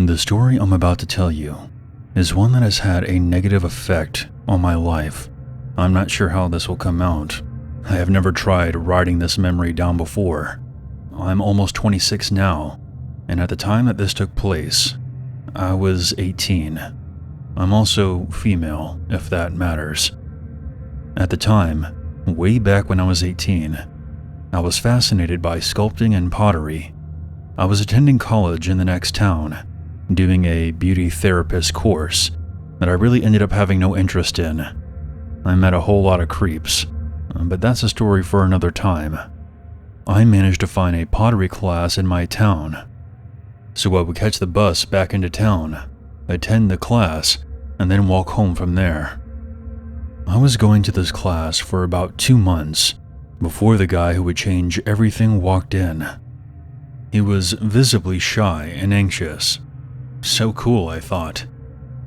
The story I'm about to tell you is one that has had a negative effect on my life. I'm not sure how this will come out. I have never tried writing this memory down before. I'm almost 26 now, and at the time that this took place, I was 18. I'm also female, if that matters. At the time, way back when I was 18, I was fascinated by sculpting and pottery. I was attending college in the next town, doing a beauty therapist course that I really ended up having no interest in. I met a whole lot of creeps, but that's a story for another time. I managed to find a pottery class in my town, so I would catch the bus back into town, attend the class, and then walk home from there. I was going to this class for about 2 months before the guy who would change everything walked in. He was visibly shy and anxious. So cool, I thought.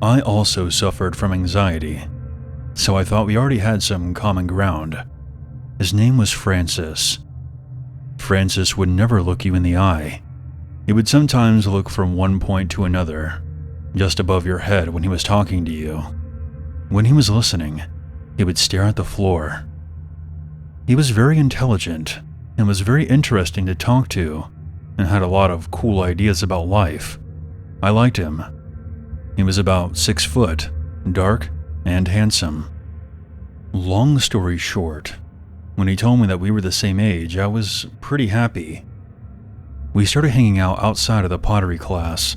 I also suffered from anxiety, so I thought we already had some common ground. His name was Francis. Francis would never look you in the eye. He would sometimes look from one point to another, just above your head when he was talking to you. When he was listening, he would stare at the floor. He was very intelligent and was very interesting to talk to and had a lot of cool ideas about life. I liked him. He was about 6 foot, dark, and handsome. Long story short, when he told me that we were the same age, I was pretty happy. We started hanging out outside of the pottery class.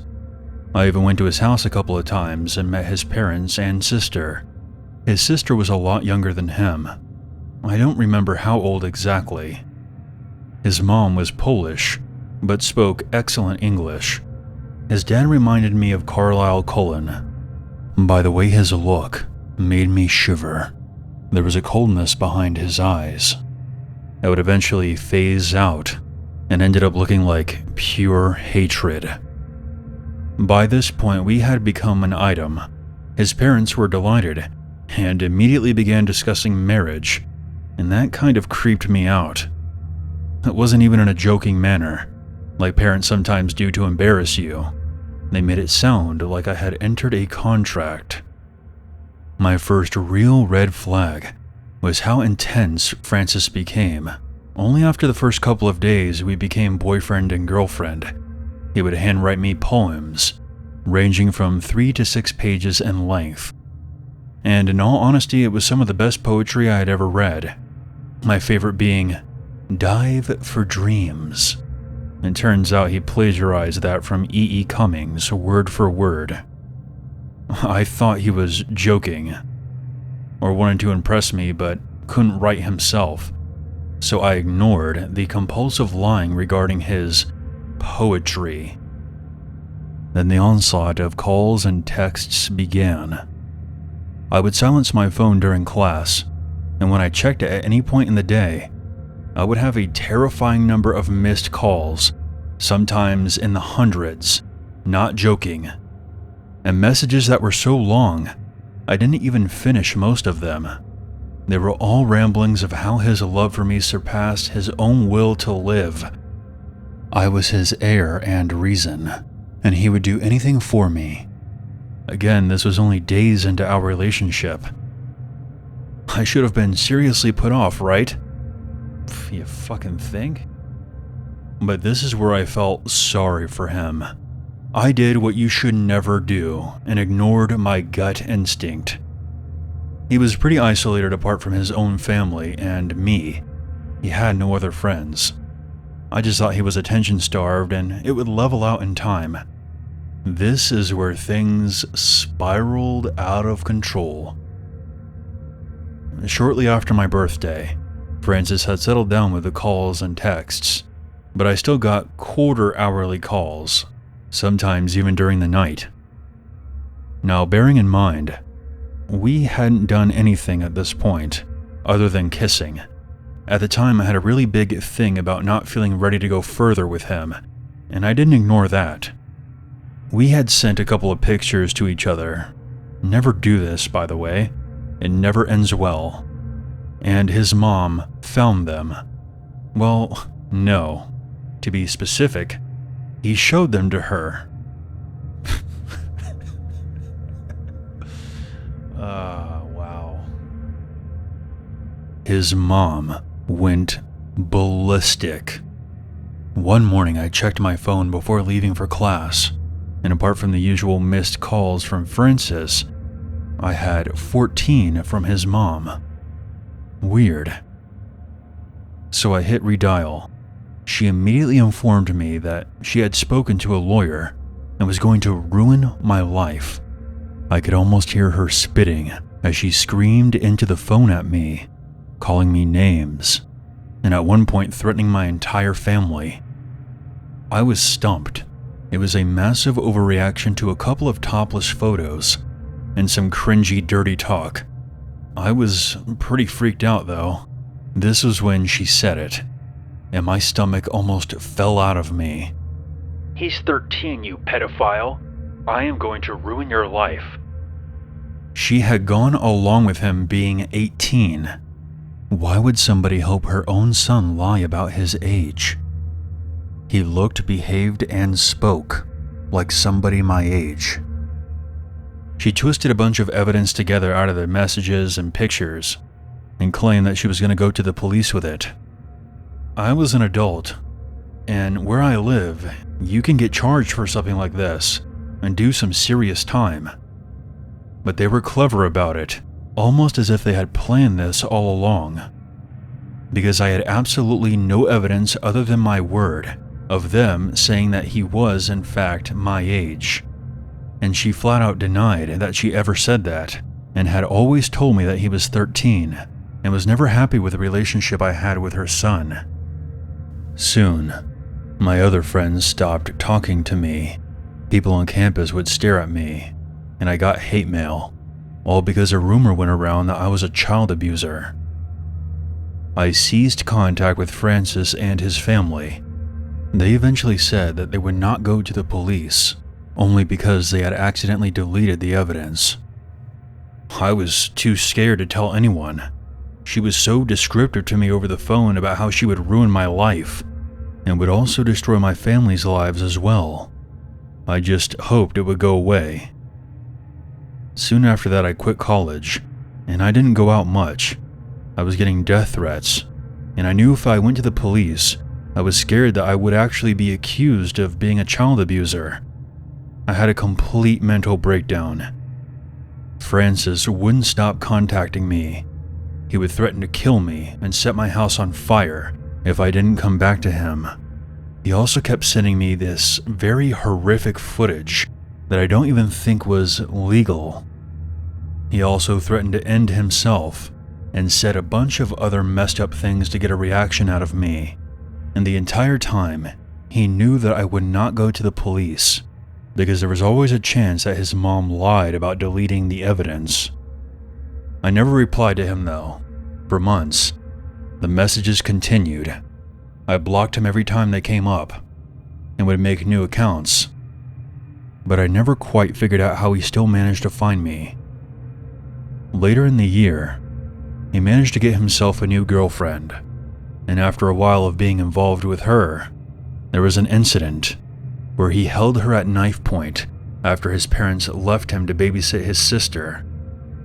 I even went to his house a couple of times and met his parents and sister. His sister was a lot younger than him. I don't remember how old exactly. His mom was Polish, but spoke excellent English. His dad reminded me of Carlisle Cullen. By the way his look made me shiver. There was a coldness behind his eyes. It would eventually phase out and ended up looking like pure hatred. By this point, we had become an item. His parents were delighted and immediately began discussing marriage, and that kind of creeped me out. It wasn't even in a joking manner, like parents sometimes do to embarrass you. They made it sound like I had entered a contract. My first real red flag was how intense Francis became. Only after the first couple of days we became boyfriend and girlfriend. He would handwrite me poems, ranging from 3 to 6 pages in length. And in all honesty, it was some of the best poetry I had ever read. My favorite being, "Dive for Dreams." It turns out he plagiarized that from E.E. Cummings, word for word. I thought he was joking, or wanted to impress me, but couldn't write himself, so I ignored the compulsive lying regarding his poetry. Then the onslaught of calls and texts began. I would silence my phone during class, and when I checked it at any point in the day, I would have a terrifying number of missed calls, sometimes in the hundreds, not joking, and messages that were so long, I didn't even finish most of them. They were all ramblings of how his love for me surpassed his own will to live. I was his heir and reason, and he would do anything for me. Again, this was only days into our relationship. I should have been seriously put off, right? You fucking think? But this is where I felt sorry for him. I did what you should never do and ignored my gut instinct. He was pretty isolated apart from his own family and me. He had no other friends. I just thought he was attention-starved and it would level out in time. This is where things spiraled out of control. Shortly after my birthday, Francis had settled down with the calls and texts, but I still got quarter-hourly calls, sometimes even during the night. Now, bearing in mind, we hadn't done anything at this point, other than kissing. At the time, I had a really big thing about not feeling ready to go further with him, and I didn't ignore that. We had sent a couple of pictures to each other. Never do this, by the way. It never ends well. And his mom found them. Well, no. To be specific, he showed them to her. His mom went ballistic. One morning I checked my phone before leaving for class, and apart from the usual missed calls from Francis, I had 14 from his mom. Weird. So I hit redial. She immediately informed me that she had spoken to a lawyer and was going to ruin my life. I could almost hear her spitting as she screamed into the phone at me, calling me names, and at one point threatening my entire family. I was stumped. It was a massive overreaction to a couple of topless photos and some cringy, dirty talk. I was pretty freaked out though. This was when she said it, and my stomach almost fell out of me. "He's 13, you pedophile. I am going to ruin your life." She had gone along with him being 18. Why would somebody help her own son lie about his age? He looked, behaved, and spoke like somebody my age. She twisted a bunch of evidence together out of the messages and pictures and claimed that she was going to go to the police with it. I was an adult, and where I live, you can get charged for something like this and do some serious time. But they were clever about it, almost as if they had planned this all along, because I had absolutely no evidence other than my word of them saying that he was in fact my age. And she flat out denied that she ever said that, and had always told me that he was 13, and was never happy with the relationship I had with her son. Soon, my other friends stopped talking to me. People on campus would stare at me, and I got hate mail, all because a rumor went around that I was a child abuser. I ceased contact with Francis and his family. They eventually said that they would not go to the police, only because they had accidentally deleted the evidence. I was too scared to tell anyone. She was so descriptive to me over the phone about how she would ruin my life, and would also destroy my family's lives as well. I just hoped it would go away. Soon after that I quit college, and I didn't go out much. I was getting death threats, and I knew if I went to the police, I was scared that I would actually be accused of being a child abuser. I had a complete mental breakdown. Francis wouldn't stop contacting me. He would threaten to kill me and set my house on fire if I didn't come back to him. He also kept sending me this very horrific footage that I don't even think was legal. He also threatened to end himself and said a bunch of other messed up things to get a reaction out of me. And the entire time, he knew that I would not go to the police because there was always a chance that his mom lied about deleting the evidence. I never replied to him though. For months, the messages continued. I blocked him every time they came up and would make new accounts. But I never quite figured out how he still managed to find me. Later in the year, he managed to get himself a new girlfriend, and after a while of being involved with her, there was an incident where he held her at knife point after his parents left him to babysit his sister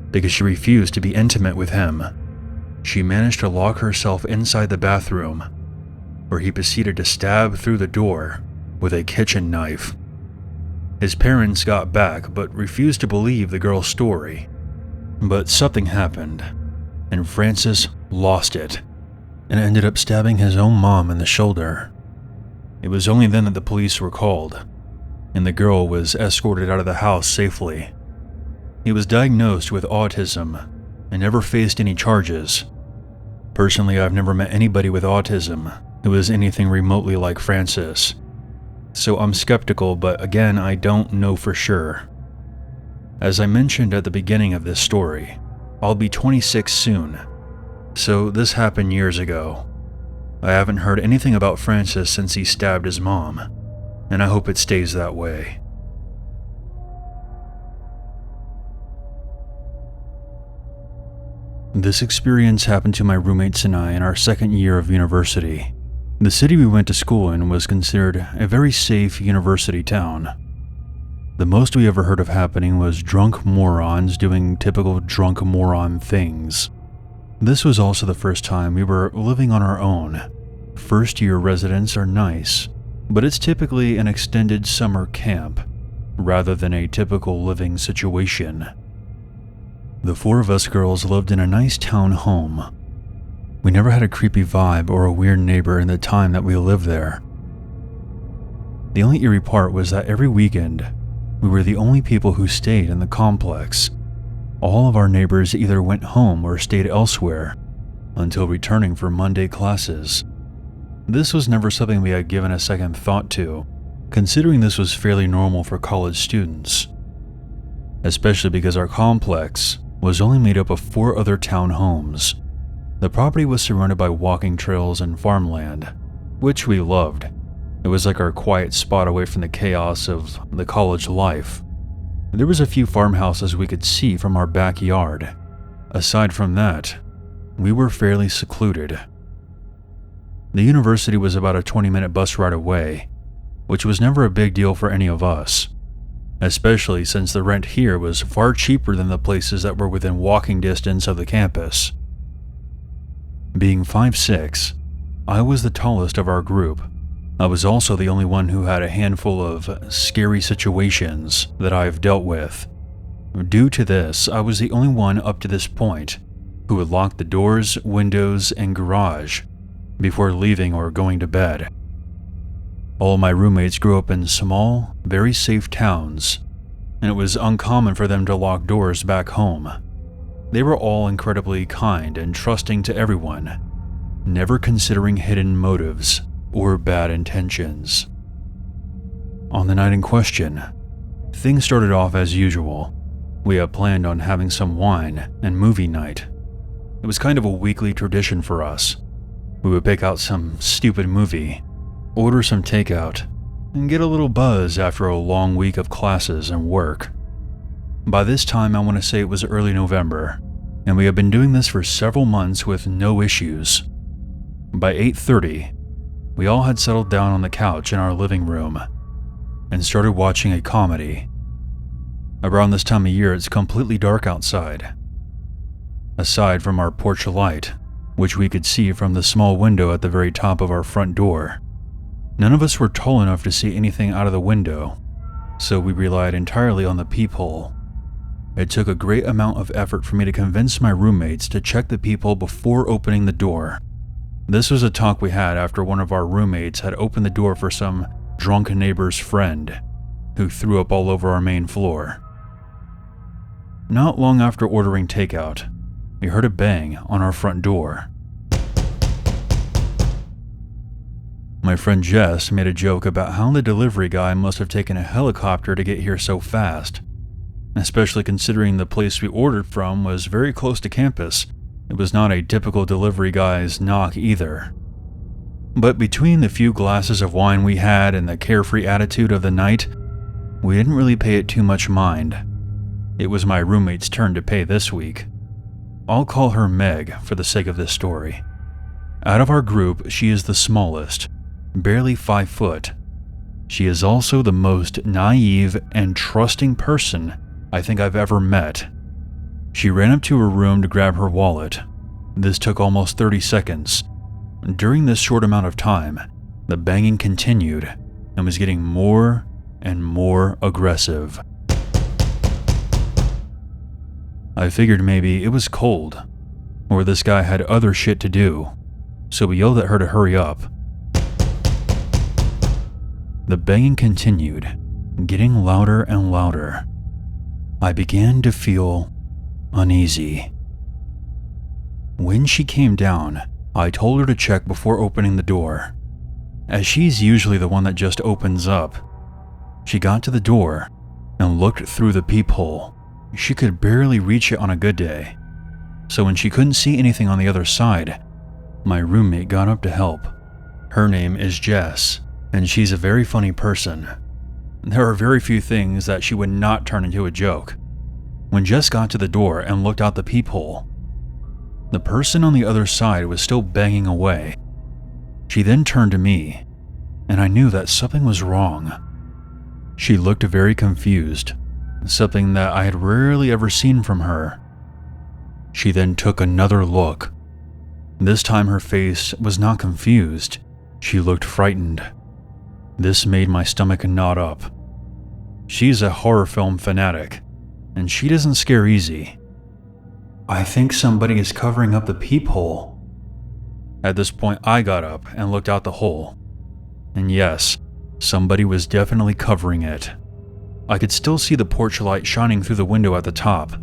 because she refused to be intimate with him. She managed to lock herself inside the bathroom, where he proceeded to stab through the door with a kitchen knife. His parents got back but refused to believe the girl's story. But something happened, and Francis lost it and ended up stabbing his own mom in the shoulder. It was only then that the police were called, and the girl was escorted out of the house safely. He was diagnosed with autism and never faced any charges. Personally, I've never met anybody with autism who is anything remotely like Francis, so I'm skeptical, but again, I don't know for sure. As I mentioned at the beginning of this story, I'll be 26 soon, so this happened years ago. I haven't heard anything about Francis since he stabbed his mom, and I hope it stays that way. This experience happened to my roommates and I in our second year of university. The city we went to school in was considered a very safe university town. The most we ever heard of happening was drunk morons doing typical drunk moron things. This was also the first time we were living on our own. First-year residents are nice, but it's typically an extended summer camp, rather than a typical living situation. The four of us girls lived in a nice town home. We never had a creepy vibe or a weird neighbor in the time that we lived there. The only eerie part was that every weekend, we were the only people who stayed in the complex. All of our neighbors either went home or stayed elsewhere until returning for Monday classes. This was never something we had given a second thought to, considering this was fairly normal for college students, especially because our complex was only made up of 4 other town homes. The property was surrounded by walking trails and farmland, which we loved. It was like our quiet spot away from the chaos of the college life. There was a few farmhouses we could see from our backyard. Aside from that, we were fairly secluded. The university was about a 20-minute bus ride away, which was never a big deal for any of us, especially since the rent here was far cheaper than the places that were within walking distance of the campus. Being 5'6", I was the tallest of our group. I was also the only one who had a handful of scary situations that I've dealt with. Due to this, I was the only one up to this point who would lock the doors, windows, and garage before leaving or going to bed. All my roommates grew up in small, very safe towns, and it was uncommon for them to lock doors back home. They were all incredibly kind and trusting to everyone, never considering hidden motives or bad intentions. On the night in question, things started off as usual. We had planned on having some wine and movie night. It was kind of a weekly tradition for us. We would pick out some stupid movie, order some takeout, and get a little buzz after a long week of classes and work. By this time, I want to say it was early November, and we had been doing this for several months with no issues. By 8:30, we all had settled down on the couch in our living room and started watching a comedy. Around this time of year, it's completely dark outside. Aside from our porch light, which we could see from the small window at the very top of our front door, none of us were tall enough to see anything out of the window, so we relied entirely on the peephole. It took a great amount of effort for me to convince my roommates to check the peephole before opening the door. This was a talk we had after one of our roommates had opened the door for some drunk neighbor's friend who threw up all over our main floor. Not long after ordering takeout, we heard a bang on our front door. My friend Jess made a joke about how the delivery guy must have taken a helicopter to get here so fast, especially considering the place we ordered from was very close to campus. It was not a typical delivery guy's knock either. But between the few glasses of wine we had and the carefree attitude of the night, we didn't really pay it too much mind. It was my roommate's turn to pay this week. I'll call her Meg for the sake of this story. Out of our group, she is the smallest, barely 5 foot. She is also the most naive and trusting person I think I've ever met. She ran up to her room to grab her wallet. This took almost 30 seconds. During this short amount of time, the banging continued and was getting more and more aggressive. I figured maybe it was cold, or this guy had other shit to do, so we yelled at her to hurry up. The banging continued, getting louder and louder. I began to feel uneasy. When she came down, I told her to check before opening the door, as she's usually the one that just opens up. She got to the door and looked through the peephole. She could barely reach it on a good day, so when she couldn't see anything on the other side, my roommate got up to help. Her name is Jess, and she's a very funny person. There are very few things that she would not turn into a joke. When Jess got to the door and looked out the peephole, the person on the other side was still banging away. She then turned to me, and I knew that something was wrong. She looked very confused, something that I had rarely ever seen from her. She then took another look. This time her face was not confused. She looked frightened. This made my stomach knot up. She's a horror film fanatic, and she doesn't scare easy. "I think somebody is covering up the peephole." At this point, I got up and looked out the hole. And yes, somebody was definitely covering it. I could still see the porch light shining through the window at the top,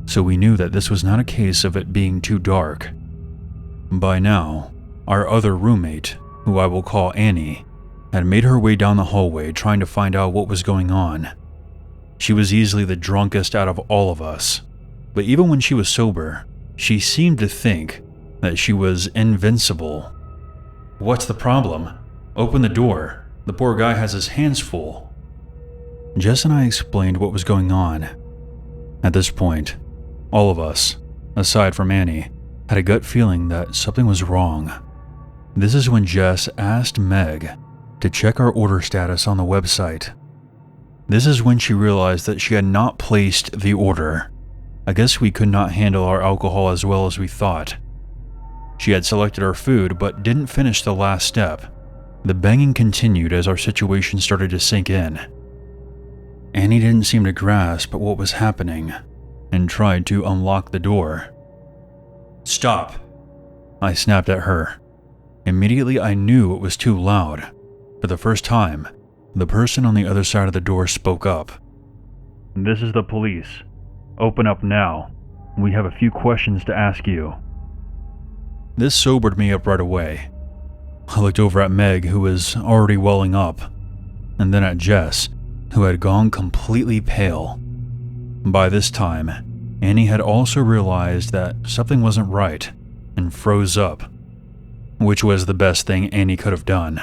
so we knew that this was not a case of it being too dark. By now, our other roommate, who I will call Annie, had made her way down the hallway trying to find out what was going on. She was easily the drunkest out of all of us, but even when she was sober, she seemed to think that she was invincible. "What's the problem? Open the door. The poor guy has his hands full." Jess and I explained what was going on. At this point, all of us, aside from Annie, had a gut feeling that something was wrong. This is when Jess asked Meg to check our order status on the website. This is when she realized that she had not placed the order. I guess we could not handle our alcohol as well as we thought. She had selected our food but didn't finish the last step. The banging continued as our situation started to sink in. Annie didn't seem to grasp what was happening and tried to unlock the door. "Stop!" I snapped at her. Immediately I knew it was too loud. For the first time, the person on the other side of the door spoke up. "This is the police. Open up now. We have a few questions to ask you." This sobered me up right away. I looked over at Meg, who was already welling up, and then at Jess, who had gone completely pale. By this time, Annie had also realized that something wasn't right and froze up, which was the best thing Annie could have done.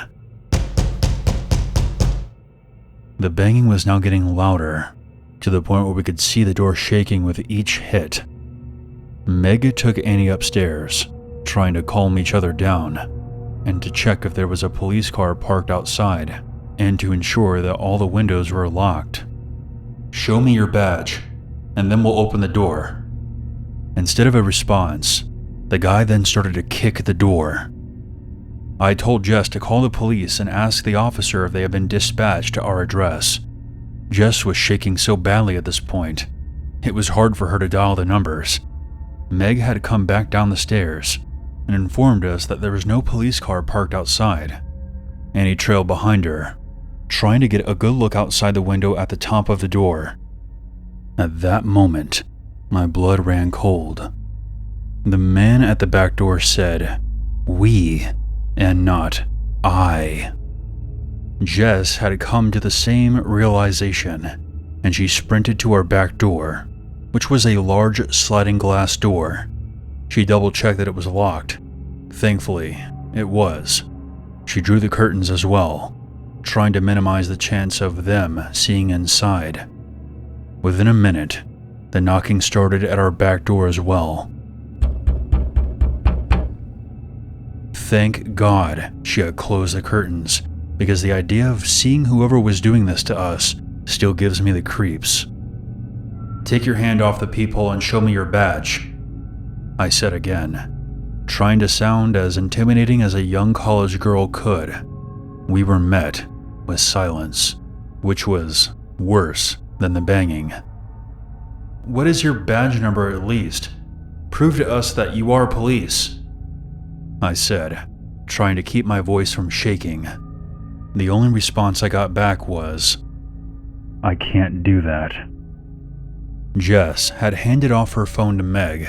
The banging was now getting louder, to the point where we could see the door shaking with each hit. Meg took Annie upstairs, trying to calm each other down, and to check if there was a police car parked outside, and to ensure that all the windows were locked. "Show me your badge, and then we'll open the door." Instead of a response, the guy then started to kick the door. I told Jess to call the police and ask the officer if they had been dispatched to our address. Jess was shaking so badly at this point, it was hard for her to dial the numbers. Meg had come back down the stairs and informed us that there was no police car parked outside. Annie trailed behind her, trying to get a good look outside the window at the top of the door. At that moment, my blood ran cold. The man at the back door said, "We," and not "I." Jess had come to the same realization, and she sprinted to our back door, which was a large sliding glass door. She double-checked that it was locked. Thankfully, it was. She drew the curtains as well, trying to minimize the chance of them seeing inside. Within a minute, the knocking started at our back door as well. Thank God she had closed the curtains, because the idea of seeing whoever was doing this to us still gives me the creeps. "Take your hand off the peephole and show me your badge," I said again, trying to sound as intimidating as a young college girl could. We were met with silence, which was worse than the banging. "What is your badge number at least? Prove to us that you are police," I said, trying to keep my voice from shaking. The only response I got back was, "I can't do that." Jess had handed off her phone to Meg,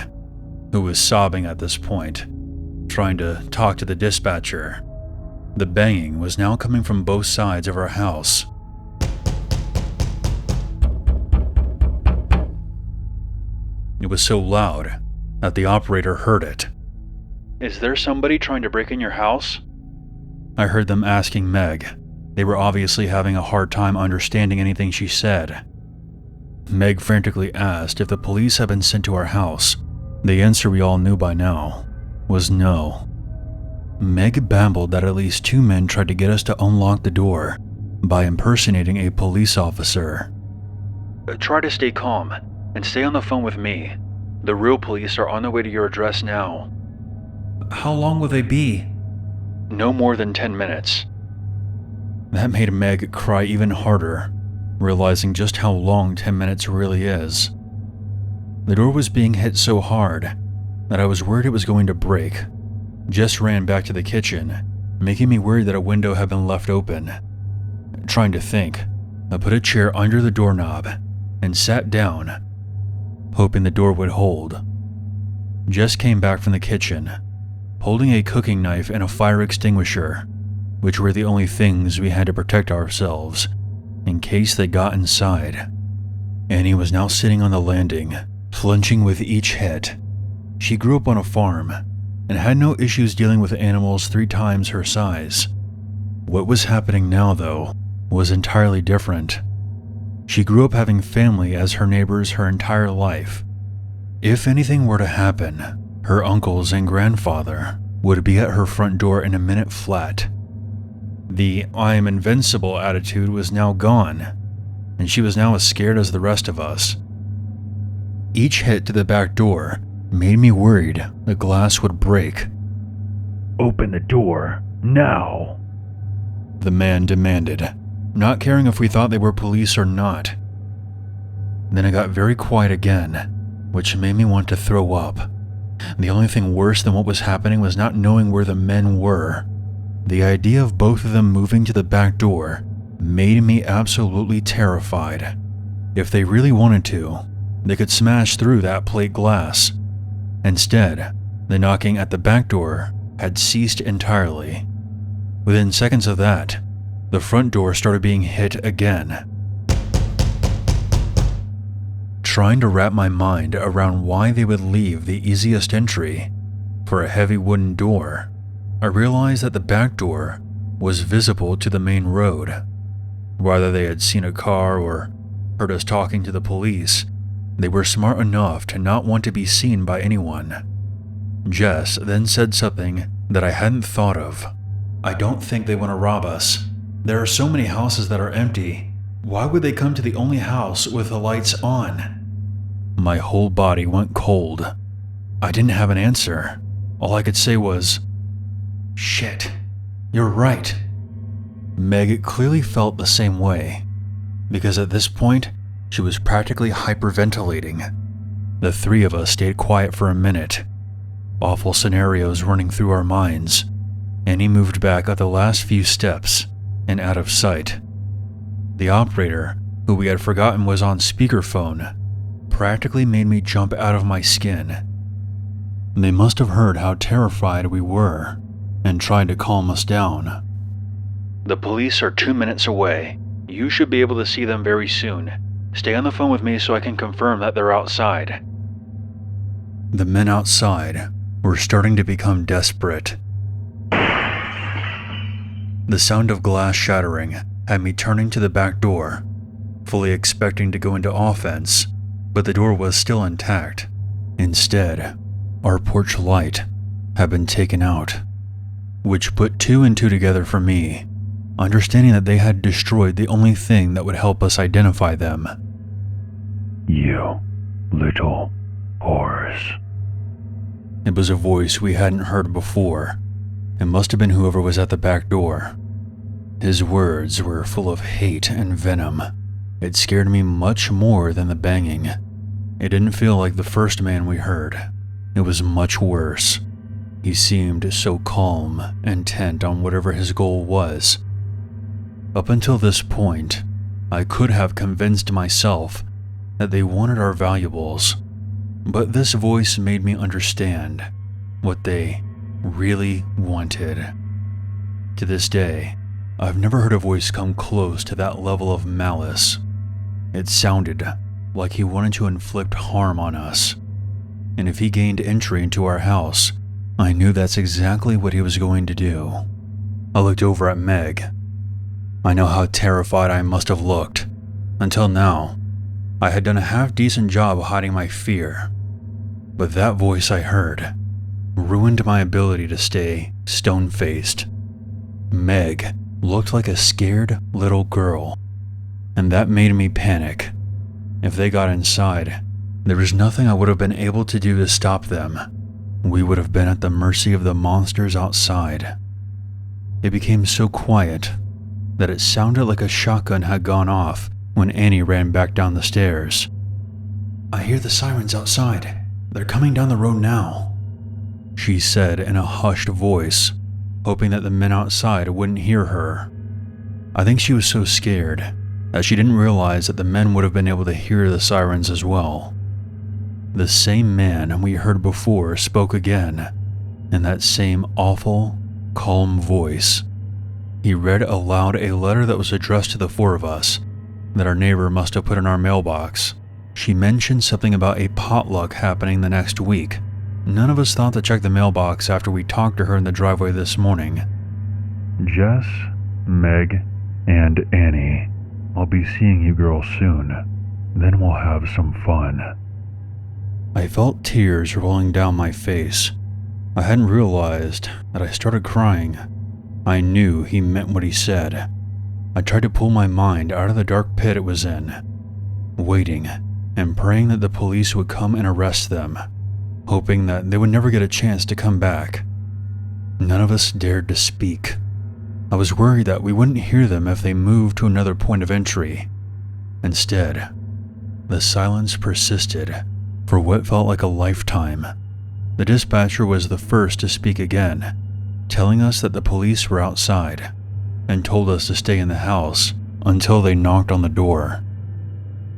who was sobbing at this point, trying to talk to the dispatcher. The banging was now coming from both sides of our house. It was so loud that the operator heard it. "Is there somebody trying to break in your house?" I heard them asking Meg. They were obviously having a hard time understanding anything she said. Meg frantically asked if the police had been sent to our house. The answer we all knew by now was no. Meg babbled that at least 2 men tried to get us to unlock the door by impersonating a police officer. "Try to stay calm and stay on the phone with me. The real police are on their way to your address now. How long will they be? No more than 10 minutes. That made Meg cry even harder, realizing just how long 10 minutes really is. The door was being hit so hard that I was worried it was going to break. Jess ran back to the kitchen, making me worried that a window had been left open. Trying to think, I put a chair under the doorknob and sat down, hoping the door would hold. Jess came back from the kitchen, holding a cooking knife and a fire extinguisher, which were the only things we had to protect ourselves in case they got inside. Annie was now sitting on the landing, flinching with each hit. She grew up on a farm and had no issues dealing with animals 3 times her size. What was happening now, though, was entirely different. She grew up having family as her neighbors her entire life. If anything were to happen, her uncles and grandfather would be at her front door in a minute flat. The "I am invincible" attitude was now gone, and she was now as scared as the rest of us. Each hit to the back door made me worried the glass would break. "Open the door, now," the man demanded, not caring if we thought they were police or not. Then it got very quiet again, which made me want to throw up. The only thing worse than what was happening was not knowing where the men were. The idea of both of them moving to the back door made me absolutely terrified. If they really wanted to, they could smash through that plate glass. Instead, the knocking at the back door had ceased entirely. Within seconds of that, the front door started being hit again. Trying to wrap my mind around why they would leave the easiest entry for a heavy wooden door, I realized that the back door was visible to the main road. Whether they had seen a car or heard us talking to the police, they were smart enough to not want to be seen by anyone. Jess then said something that I hadn't thought of. "I don't think they want to rob us. There are so many houses that are empty. Why would they come to the only house with the lights on?" My whole body went cold. I didn't have an answer. All I could say was, "Shit, you're right." Meg clearly felt the same way, because at this point, she was practically hyperventilating. The 3 of us stayed quiet for a minute, awful scenarios running through our minds, and he moved back at the last few steps and out of sight. The operator, who we had forgotten was on speakerphone, practically made me jump out of my skin. They must have heard how terrified we were and tried to calm us down. "The police are 2 minutes away. You should be able to see them very soon. Stay on the phone with me so I can confirm that they're outside." The men outside were starting to become desperate. The sound of glass shattering had me turning to the back door, fully expecting to go into offense, but the door was still intact. Instead, our porch light had been taken out, which put 2 and 2 together for me, understanding that they had destroyed the only thing that would help us identify them. "You little horse." It was a voice we hadn't heard before. It must have been whoever was at the back door. His words were full of hate and venom. It scared me much more than the banging. It didn't feel like the first man we heard. It was much worse. He seemed so calm, intent on whatever his goal was. Up until this point, I could have convinced myself that they wanted our valuables, but this voice made me understand what they really wanted. To this day, I've never heard a voice come close to that level of malice. It sounded like he wanted to inflict harm on us, and if he gained entry into our house, I knew that's exactly what he was going to do. I looked over at Meg. I know how terrified I must have looked. Until now, I had done a half-decent job hiding my fear, but that voice I heard ruined my ability to stay stone-faced. Meg looked like a scared little girl, and that made me panic. If they got inside, There was nothing I would have been able to do to stop them. We would have been at the mercy of the monsters outside. It became so quiet that it sounded like a shotgun had gone off when Annie ran back down the stairs. "I hear the sirens outside. They're coming down the road now," she said in a hushed voice, hoping that the men outside wouldn't hear her. I think she was so scared that she didn't realize that the men would have been able to hear the sirens as well. The same man we heard before spoke again, in that same awful, calm voice. He read aloud a letter that was addressed to the four of us, that our neighbor must have put in our mailbox. She mentioned something about a potluck happening the next week. None of us thought to check the mailbox after we talked to her in the driveway this morning. "Jess, Meg, and Annie. I'll be seeing you girls soon. Then we'll have some fun." I felt tears rolling down my face. I hadn't realized that I started crying. I knew he meant what he said. I tried to pull my mind out of the dark pit it was in, waiting and praying that the police would come and arrest them, hoping that they would never get a chance to come back. None of us dared to speak. I was worried that we wouldn't hear them if they moved to another point of entry. Instead, the silence persisted for what felt like a lifetime. The dispatcher was the first to speak again, telling us that the police were outside, and told us to stay in the house until they knocked on the door.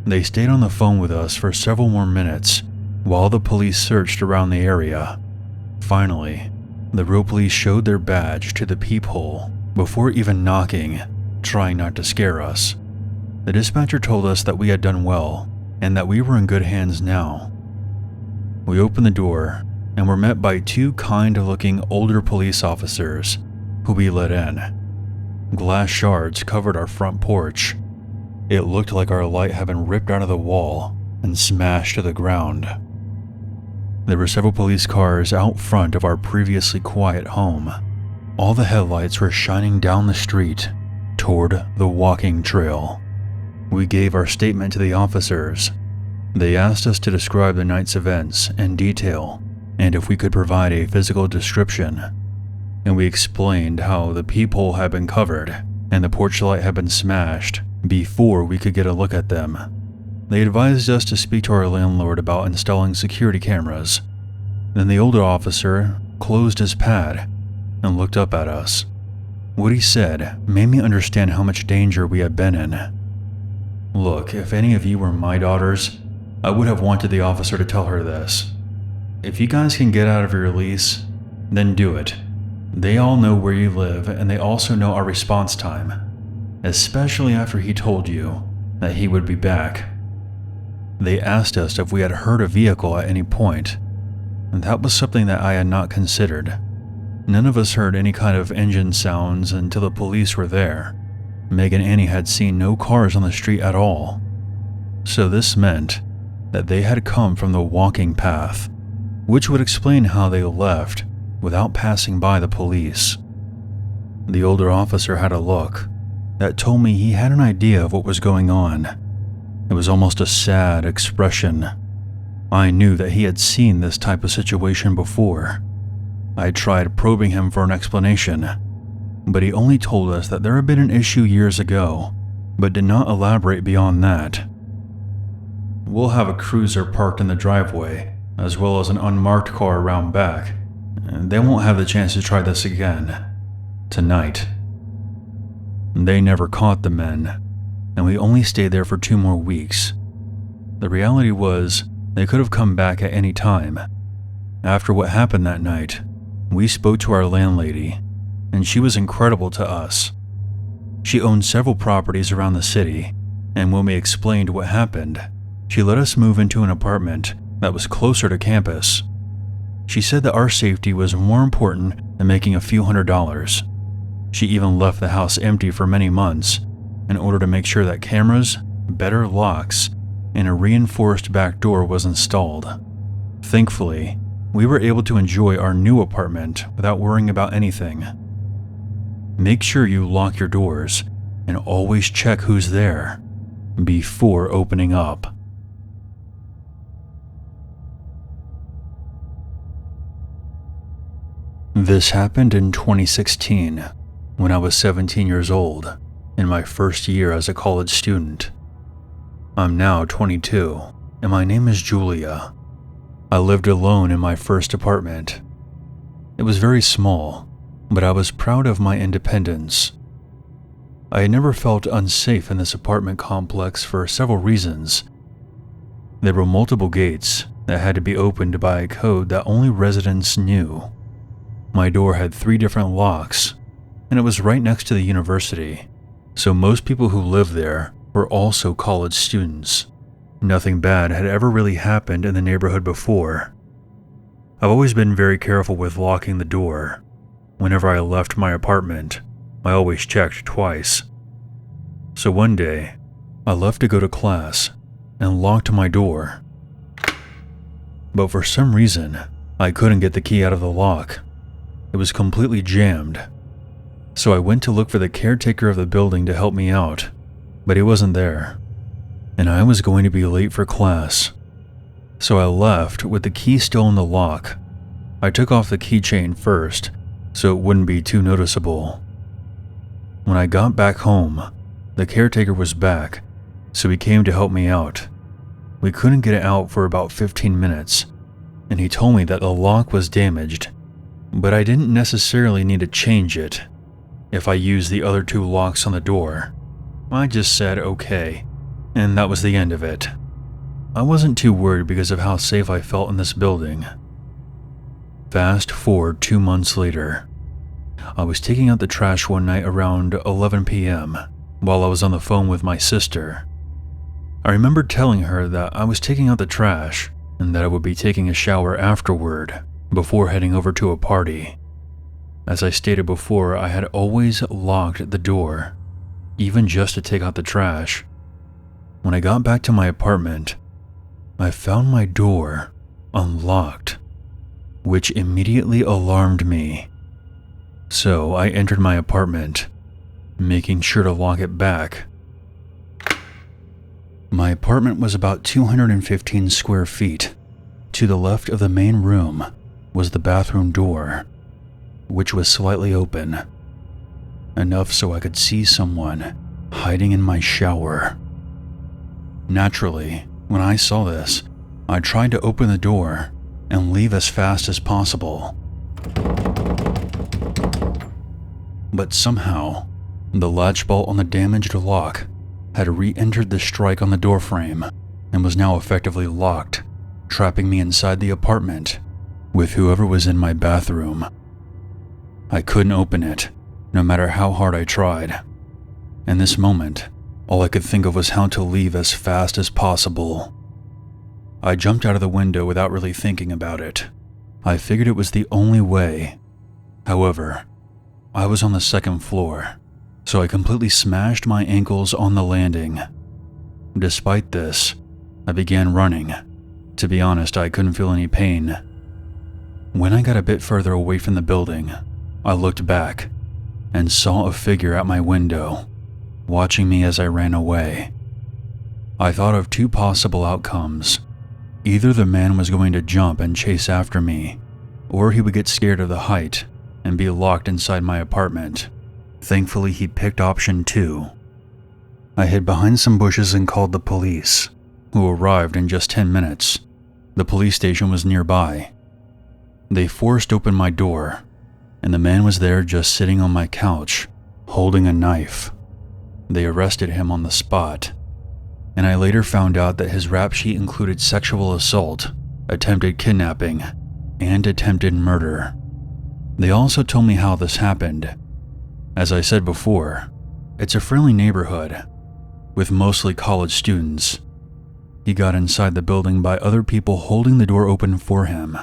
They stayed on the phone with us for several more minutes while the police searched around the area. Finally, the real police showed their badge to the peephole before even knocking, trying not to scare us. The dispatcher told us that we had done well and that we were in good hands now. We opened the door and were met by two kind-looking older police officers who we let in. Glass shards covered our front porch. It looked like our light had been ripped out of the wall and smashed to the ground. There were several police cars out front of our previously quiet home. All the headlights were shining down the street toward the walking trail. We gave our statement to the officers. They asked us to describe the night's events in detail and if we could provide a physical description. And we explained how the peephole had been covered and the porch light had been smashed before we could get a look at them. They advised us to speak to our landlord about installing security cameras. Then the older officer closed his pad and looked up at us. What he said made me understand how much danger we had been in. "Look, if any of you were my daughters, I would have wanted the officer to tell her this. If you guys can get out of your lease, then do it. They all know where you live and they also know our response time, especially after he told you that he would be back." They asked us if we had heard a vehicle at any point, and that was something that I had not considered. None of us heard any kind of engine sounds until the police were there. Meg and Annie had seen no cars on the street at all. So this meant that they had come from the walking path, which would explain how they left without passing by the police. The older officer had a look that told me he had an idea of what was going on. It was almost a sad expression. I knew that he had seen this type of situation before. I tried probing him for an explanation, but he only told us that there had been an issue years ago, but did not elaborate beyond that. "We'll have a cruiser parked in the driveway, as well as an unmarked car around back. They won't have the chance to try this again tonight." They never caught the men, and we only stayed there for 2 more weeks. The reality was, they could have come back at any time. After what happened that night, we spoke to our landlady, and she was incredible to us. She owned several properties around the city, and when we explained what happened, she let us move into an apartment that was closer to campus. She said that our safety was more important than making a few $100s. She even left the house empty for many months in order to make sure that cameras, better locks, and a reinforced back door was installed. Thankfully, we were able to enjoy our new apartment without worrying about anything. Make sure you lock your doors and always check who's there before opening up. This happened in 2016, when I was 17 years old, in my first year as a college student. I'm now 22, and my name is Julia. I lived alone in my first apartment. It was very small, but I was proud of my independence. I had never felt unsafe in this apartment complex for several reasons. There were multiple gates that had to be opened by a code that only residents knew. My door had 3 different locks, and it was right next to the university, so most people who lived there were also college students. Nothing bad had ever really happened in the neighborhood before. I've always been very careful with locking the door. Whenever I left my apartment, I always checked twice. So one day, I left to go to class and locked my door. But for some reason, I couldn't get the key out of the lock. It was completely jammed. So I went to look for the caretaker of the building to help me out, but he wasn't there. And I was going to be late for class. So I left with the key still in the lock. I took off the keychain first, so it wouldn't be too noticeable. When I got back home, the caretaker was back, so he came to help me out. We couldn't get it out for about 15 minutes, and he told me that the lock was damaged, but I didn't necessarily need to change it. If I used the other 2 locks on the door, I just said okay, and that was the end of it. I wasn't too worried because of how safe I felt in this building. Fast forward 2 months later. I was taking out the trash one night around 11 p.m. while I was on the phone with my sister. I remember telling her that I was taking out the trash and that I would be taking a shower afterward before heading over to a party. As I stated before, I had always locked the door, even just to take out the trash. When I got back to my apartment, I found my door unlocked, which immediately alarmed me. So I entered my apartment, making sure to lock it back. My apartment was about 215 square feet. To the left of the main room was the bathroom door, which was slightly open, enough so I could see someone hiding in my shower. Naturally, when I saw this, I tried to open the door and leave as fast as possible. But somehow, the latch bolt on the damaged lock had re-entered the strike on the doorframe and was now effectively locked, trapping me inside the apartment with whoever was in my bathroom. I couldn't open it, no matter how hard I tried. In this moment, all I could think of was how to leave as fast as possible. I jumped out of the window without really thinking about it. I figured it was the only way. However, I was on the 2nd floor, so I completely smashed my ankles on the landing. Despite this, I began running. To be honest, I couldn't feel any pain. When I got a bit further away from the building, I looked back and saw a figure at my window, watching me as I ran away. I thought of 2 possible outcomes. Either the man was going to jump and chase after me, or he would get scared of the height and be locked inside my apartment. Thankfully, he picked option 2. I hid behind some bushes and called the police, who arrived in just 10 minutes. The police station was nearby. They forced open my door, and the man was there just sitting on my couch, holding a knife. They arrested him on the spot, and I later found out that his rap sheet included sexual assault, attempted kidnapping, and attempted murder. They also told me how this happened. As I said before, it's a friendly neighborhood, with mostly college students. He got inside the building by other people holding the door open for him.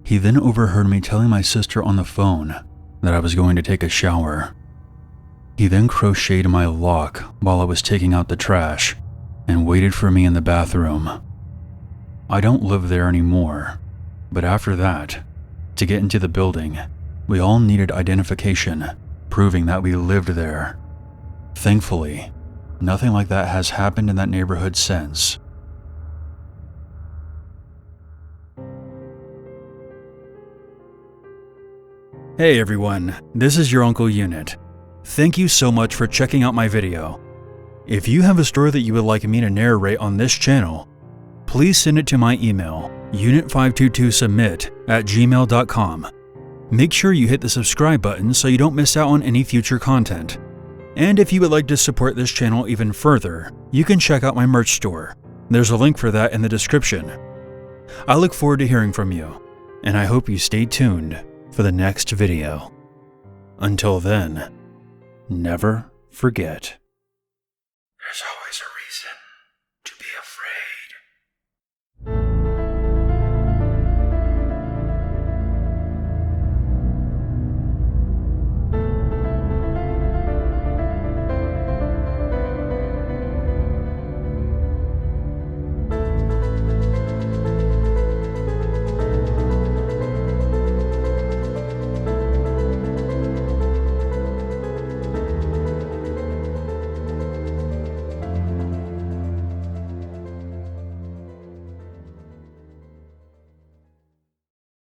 He then overheard me telling my sister on the phone that I was going to take a shower. He then crocheted my lock while I was taking out the trash and waited for me in the bathroom. I don't live there anymore, but after that, to get into the building, we all needed identification, proving that we lived there. Thankfully, nothing like that has happened in that neighborhood since. Hey everyone, this is your Uncle Unit. Thank you so much for checking out my video. If you have a story that you would like me to narrate on this channel, please send it to my email, unit522submit@gmail.com. Make sure you hit the subscribe button so you don't miss out on any future content. And if you would like to support this channel even further, you can check out my merch store. There's a link for that in the description. I look forward to hearing from you, and I hope you stay tuned for the next video. Until then, never forget. There's always a reason.